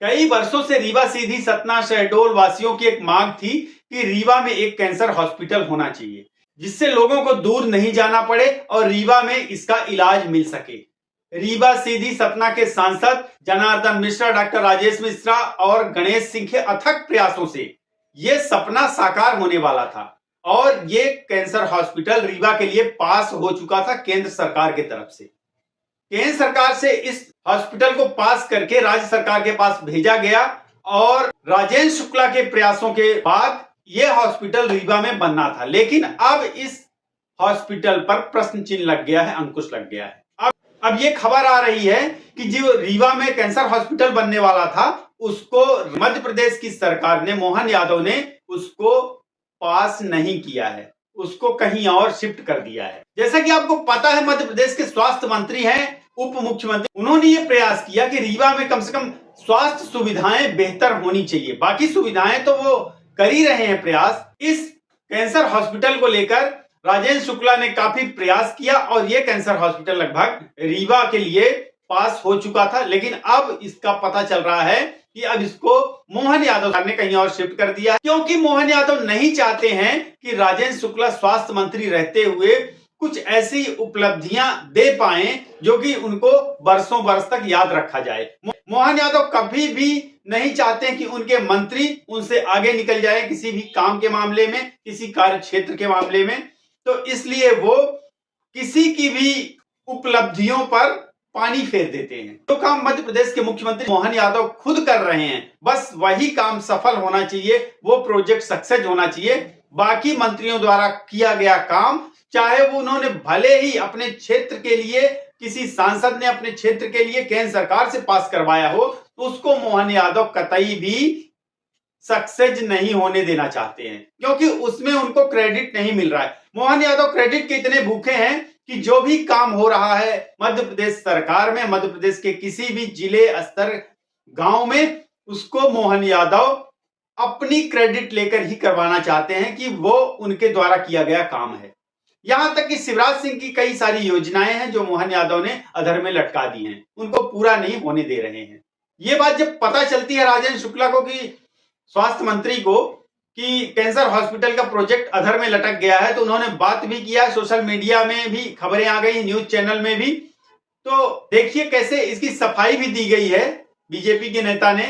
कई वर्षों से रीवा सीधी सतना शहडोल वासियों की एक मांग थी कि रीवा में एक कैंसर हॉस्पिटल होना चाहिए, जिससे लोगों को दूर नहीं जाना पड़े और रीवा में इसका इलाज मिल सके। रीवा सीधी सतना के सांसद जनार्दन मिश्रा, डॉक्टर राजेश मिश्रा और गणेश सिंह के अथक प्रयासों से ये सपना साकार होने वाला था और ये कैंसर हॉस्पिटल रीवा के लिए पास हो चुका था केंद्र सरकार की तरफ से। केंद्र सरकार से इस हॉस्पिटल को पास करके राज्य सरकार के पास भेजा गया और राजेंद्र शुक्ला के प्रयासों के बाद यह हॉस्पिटल रीवा में बनना था। लेकिन अब इस हॉस्पिटल पर प्रश्न चिन्ह लग गया है, अंकुश लग गया है। अब ये खबर आ रही है कि जो रीवा में कैंसर हॉस्पिटल बनने वाला था उसको मध्य प्रदेश की सरकार ने, मोहन यादव ने उसको पास नहीं किया है, उसको कहीं और शिफ्ट कर दिया है। जैसा कि आपको पता है, मध्य प्रदेश के स्वास्थ्य मंत्री हैं, उप मुख्यमंत्री, उन्होंने ये प्रयास किया कि रीवा में कम से कम स्वास्थ्य सुविधाएं बेहतर होनी चाहिए। बाकी सुविधाएं तो वो कर ही रहे हैं प्रयास। इस कैंसर हॉस्पिटल को लेकर राजेंद्र शुक्ला ने काफी प्रयास किया और ये कैंसर हॉस्पिटल लगभग रीवा के लिए पास हो चुका था। लेकिन अब इसका पता चल रहा है कि अब इसको मोहन यादव ने कहीं और शिफ्ट कर दिया है, क्योंकि मोहन यादव नहीं चाहते हैं कि राजेंद्र शुक्ला स्वास्थ्य मंत्री रहते हुए कुछ ऐसी उपलब्धियां दे पाए जो कि उनको बरसों बरस तक याद रखा जाए। मोहन यादव कभी भी नहीं चाहते कि उनके मंत्री उनसे आगे निकल जाए किसी भी काम के मामले में, किसी कार्य क्षेत्र के मामले में। तो इसलिए वो किसी की भी उपलब्धियों पर पानी फेर देते हैं। जो काम मध्य प्रदेश के मुख्यमंत्री मोहन यादव खुद कर रहे हैं, बस वही काम सफल होना चाहिए, वो प्रोजेक्ट सक्सेस होना चाहिए। बाकी मंत्रियों द्वारा किया गया काम, चाहे वो उन्होंने भले ही अपने क्षेत्र के लिए, किसी सांसद ने अपने क्षेत्र के लिए केंद्र सरकार से पास करवाया हो, तो उसको मोहन यादव कतई भी सक्सेस नहीं होने देना चाहते हैं, क्योंकि उसमें उनको क्रेडिट नहीं मिल रहा है। मोहन यादव क्रेडिट के इतने भूखे हैं कि जो भी काम हो रहा है मध्य प्रदेश सरकार में, मध्य प्रदेश के किसी भी जिले स्तर गांव में, उसको मोहन यादव अपनी क्रेडिट लेकर ही करवाना चाहते हैं कि वो उनके द्वारा किया गया काम है। यहां तक कि शिवराज सिंह की कई सारी योजनाएं हैं जो मोहन यादव ने अधर में लटका दी हैं, उनको पूरा नहीं होने दे रहे हैं। ये बात जब पता चलती है राजेंद्र शुक्ला को, कि स्वास्थ्य मंत्री को, कि कैंसर हॉस्पिटल का प्रोजेक्ट अधर में लटक गया है, तो उन्होंने बात भी किया, सोशल मीडिया में भी खबरें आ गई, न्यूज चैनल में भी। तो देखिए कैसे इसकी सफाई भी दी गई है बीजेपी के नेता ने।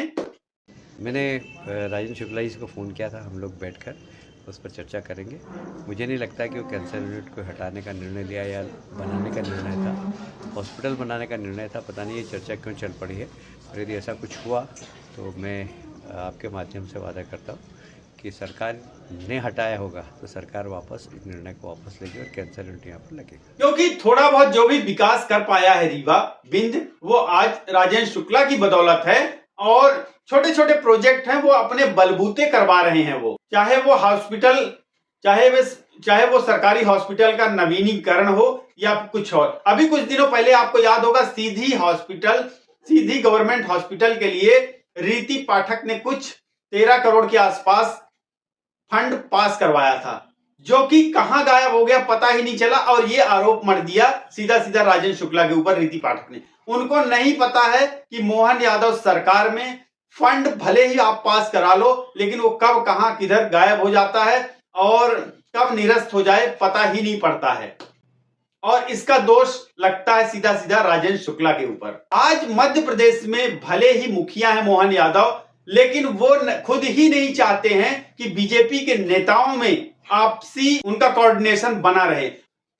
मैंने राजेंद्र शुक्ला जी को फ़ोन किया था, हम लोग बैठकर उस पर चर्चा करेंगे। मुझे नहीं लगता कि वो कैंसर यूनिट को हटाने का निर्णय लिया या बनाने का निर्णय था, हॉस्पिटल बनाने का निर्णय था। पता नहीं ये चर्चा क्यों चल पड़ी है। और यदि ऐसा कुछ हुआ तो मैं आपके माध्यम से वादा करता हूँ कि सरकार ने हटाया होगा तो सरकार वापस इस निर्णय को वापस लेगी और कैंसर यूनिट यहाँ पर लगेगा। क्योंकि थोड़ा बहुत जो भी विकास कर पाया है रीवा बिंद, वो आज राजेंद्र शुक्ला की बदौलत है। और छोटे छोटे प्रोजेक्ट हैं वो अपने बलबूते करवा रहे हैं। वो चाहे वो हॉस्पिटल, चाहे वो सरकारी हॉस्पिटल का नवीनीकरण हो या कुछ और। अभी कुछ दिनों पहले आपको याद होगा, सीधी गवर्नमेंट हॉस्पिटल के लिए रीति पाठक ने कुछ 13 करोड़ के आसपास फंड पास करवाया था, जो कि कहां गायब हो गया पता ही नहीं चला। और ये आरोप मर दिया सीधा सीधा राजेंद्र शुक्ला के ऊपर रीति पाठक ने। उनको नहीं पता है कि मोहन यादव सरकार में फंड भले ही आप पास करा लो, लेकिन वो कब कहां किधर गायब हो जाता है और कब निरस्त हो जाए पता ही नहीं पड़ता है। और इसका दोष लगता है सीधा सीधा राजेंद्र शुक्ला के ऊपर। आज मध्य प्रदेश में भले ही मुखिया है मोहन यादव, लेकिन वो खुद ही नहीं चाहते हैं कि बीजेपी के नेताओं में आपसी उनका कोऑर्डिनेशन बना रहे।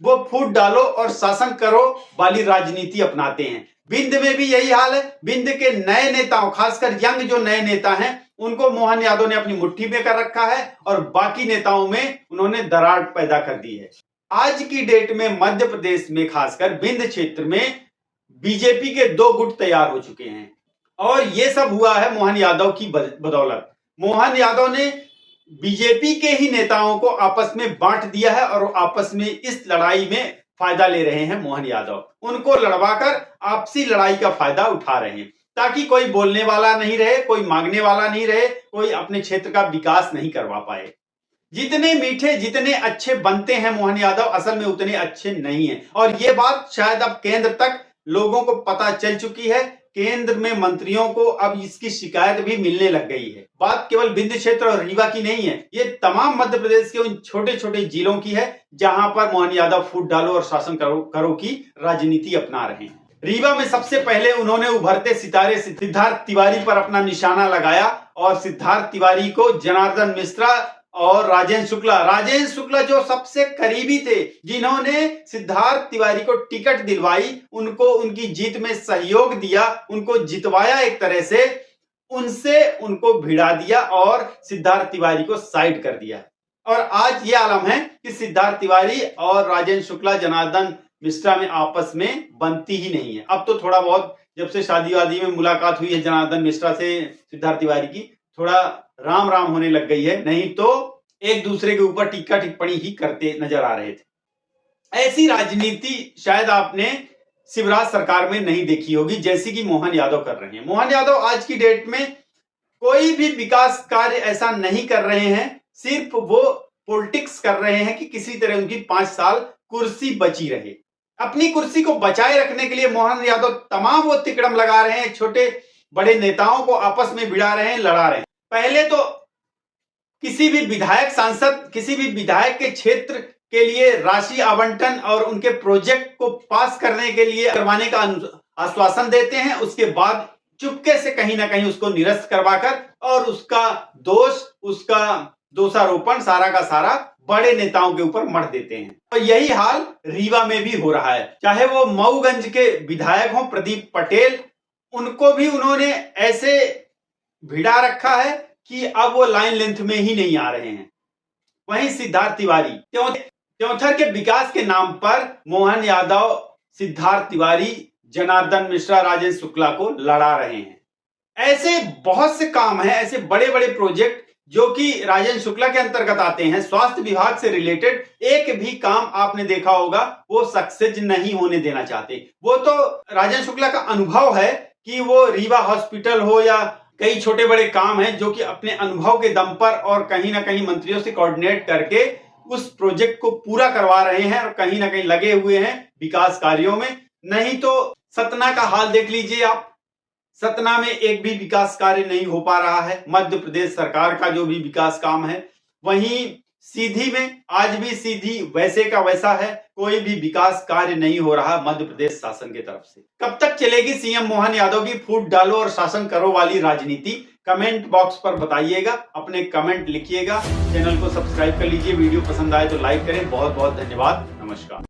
वो फूट डालो और शासन करो वाली राजनीति अपनाते हैं। बिंद में भी यही हाल है। बिंद के नए नेताओं, खासकर यंग जो नए नेता हैं, उनको मोहन यादव ने अपनी मुट्ठी में कर रखा है और बाकी नेताओं में उन्होंने दरार पैदा कर दी है। आज की डेट में मध्य प्रदेश में, खासकर बिंद क्षेत्र में, बीजेपी के 2 गुट तैयार हो चुके हैं और ये सब हुआ है मोहन यादव की बदौलत। मोहन यादव ने बीजेपी के ही नेताओं को आपस में बांट दिया है और आपस में इस लड़ाई में फायदा ले रहे हैं मोहन यादव। उनको लड़वाकर आपसी लड़ाई का फायदा उठा रहे हैं, ताकि कोई बोलने वाला नहीं रहे, कोई मांगने वाला नहीं रहे, कोई अपने क्षेत्र का विकास नहीं करवा पाए। जितने मीठे, जितने अच्छे बनते हैं मोहन यादव, असल में उतने अच्छे नहीं हैं। और ये बात शायद अब केंद्र तक लोगों को पता चल चुकी है। केंद्र में मंत्रियों को अब इसकी शिकायत भी मिलने लग गई है। बात केवल विंध्य क्षेत्र और रीवा की नहीं है, ये तमाम मध्य प्रदेश के उन छोटे छोटे जिलों की है जहां पर मोहन यादव फूट डालो और शासन करो की राजनीति अपना रहे हैं। रीवा में सबसे पहले उन्होंने उभरते सितारे सिद्धार्थ तिवारी पर अपना निशाना लगाया और सिद्धार्थ तिवारी को जनार्दन मिश्रा और राजेंद्र शुक्ला जो सबसे करीबी थे, जिन्होंने सिद्धार्थ तिवारी को टिकट दिलवाई, उनको उनकी जीत में सहयोग दिया, उनको जितवाया, एक तरह से उनसे उनको भिड़ा दिया और सिद्धार्थ तिवारी को साइड कर दिया। और आज ये आलम है कि सिद्धार्थ तिवारी और राजेंद्र शुक्ला जनार्दन मिश्रा में आपस में बनती ही नहीं है। अब तो थोड़ा बहुत जब से शादी वादी में मुलाकात हुई है जनार्दन मिश्रा से सिद्धार्थ तिवारी की, थोड़ा राम राम होने लग गई है, नहीं तो एक दूसरे के ऊपर टीका टिप्पणी ही करते नजर आ रहे थे। ऐसी राजनीति शायद आपने शिवराज सरकार में नहीं देखी होगी जैसी कि मोहन यादव कर रहे हैं। मोहन यादव आज की डेट में कोई भी विकास कार्य ऐसा नहीं कर रहे हैं, सिर्फ वो पॉलिटिक्स कर रहे हैं कि किसी तरह उनकी 5 साल कुर्सी बची रहे। अपनी कुर्सी को बचाए रखने के लिए मोहन यादव तमाम वो तिकड़म लगा रहे हैं, छोटे बड़े नेताओं को आपस में भिड़ा रहे हैं, लड़ा रहे हैं। पहले तो किसी भी विधायक सांसद किसी भी विधायक के क्षेत्र के लिए राशि आवंटन और उनके प्रोजेक्ट को पास करने के लिए करवाने का आश्वासन देते हैं, उसके बाद चुपके से कहीं ना कहीं उसको निरस्त करवाकर और उसका दोषारोपण सारा का सारा बड़े नेताओं के ऊपर मढ़ देते हैं। और यही हाल रीवा में भी हो रहा है। चाहे वो मऊगंज के विधायक हों प्रदीप पटेल, उनको भी उन्होंने ऐसे भिड़ा रखा है कि अब वो लाइन लेंथ में ही नहीं आ रहे हैं। वहीं सिद्धार्थ तिवारी त्योंथर के विकास के नाम पर मोहन यादव, सिद्धार्थ तिवारी, जनार्दन मिश्रा, राजेंद्र शुक्ला को लड़ा रहे हैं। ऐसे बहुत से काम हैं, ऐसे बड़े बड़े प्रोजेक्ट जो कि राजेंद्र शुक्ला के अंतर्गत आते हैं, स्वास्थ्य विभाग से रिलेटेड एक भी काम आपने देखा होगा वो सक्सेस नहीं होने देना चाहते। वो तो राजेंद्र शुक्ला का अनुभव है कि वो रीवा हॉस्पिटल हो या कई छोटे बड़े काम हैं जो कि अपने अनुभव के दम पर और कहीं ना कहीं मंत्रियों से कोऑर्डिनेट करके उस प्रोजेक्ट को पूरा करवा रहे हैं और कहीं ना कहीं लगे हुए हैं विकास कार्यों में। नहीं तो सतना का हाल देख लीजिए आप, सतना में एक भी विकास कार्य नहीं हो पा रहा है मध्य प्रदेश सरकार का जो भी विकास काम है। वहीं सीधी में आज भी सीधी वैसे का वैसा है, कोई भी विकास कार्य नहीं हो रहा मध्य प्रदेश शासन की तरफ से। कब तक चलेगी सीएम मोहन यादव की फूट डालो और शासन करो वाली राजनीति? कमेंट बॉक्स पर बताइएगा, अपने कमेंट लिखिएगा, चैनल को सब्सक्राइब कर लीजिए, वीडियो पसंद आए तो लाइक करें। बहुत बहुत धन्यवाद, नमस्कार।